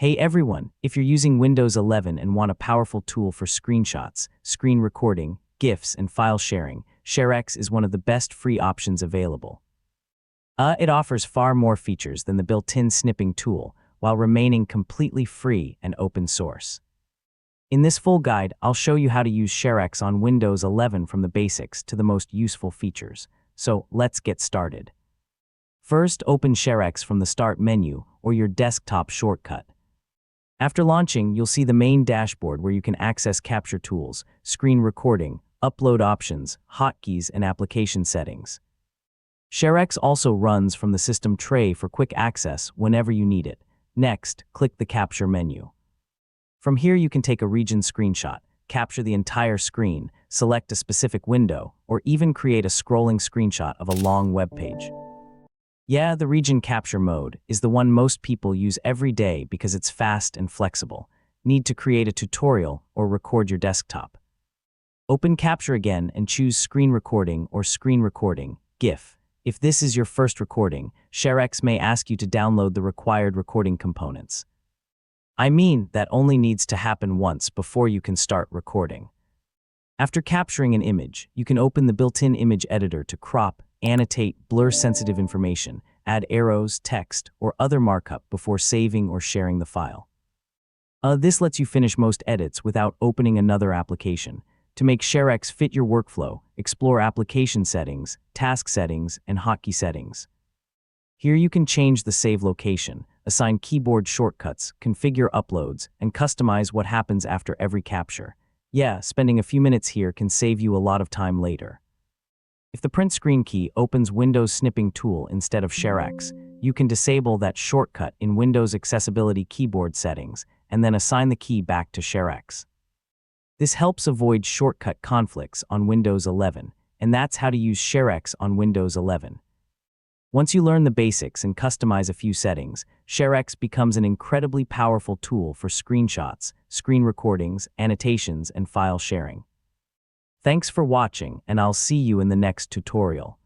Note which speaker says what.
Speaker 1: Hey everyone, if you're using Windows 11 and want a powerful tool for screenshots, screen recording, GIFs, and file sharing, ShareX is one of the best free options available. It offers far more features than the built-in snipping tool, while remaining completely free and open source. In this full guide, I'll show you how to use ShareX on Windows 11 from the basics to the most useful features. So let's get started. First, open ShareX from the Start menu or your desktop shortcut. After launching, you'll see the main dashboard where you can access capture tools, screen recording, upload options, hotkeys, and application settings. ShareX also runs from the system tray for quick access whenever you need it. Next, click the Capture menu. From here you can take a region screenshot, capture the entire screen, select a specific window, or even create a scrolling screenshot of a long web page. Yeah, the region capture mode is the one most people use every day because it's fast and flexible. Need to create a tutorial or record your desktop. Open Capture again and choose Screen Recording or Screen Recording, GIF. If this is your first recording, ShareX may ask you to download the required recording components. I mean, that only needs to happen once before you can start recording. After capturing an image, you can open the built-in image editor to crop, annotate, blur sensitive information, add arrows, text, or other markup before saving or sharing the file. This lets you finish most edits without opening another application. To make ShareX fit your workflow, explore application settings, task settings, and hotkey settings. Here you can change the save location, assign keyboard shortcuts, configure uploads, and customize what happens after every capture. Yeah, spending a few minutes here can save you a lot of time later. If the print screen key opens Windows snipping tool instead of ShareX, you can disable that shortcut in Windows Accessibility keyboard settings and then assign the key back to ShareX. This helps avoid shortcut conflicts on Windows 11, and that's how to use ShareX on Windows 11. Once you learn the basics and customize a few settings, ShareX becomes an incredibly powerful tool for screenshots, screen recordings, annotations, and file sharing. Thanks for watching, and I'll see you in the next tutorial.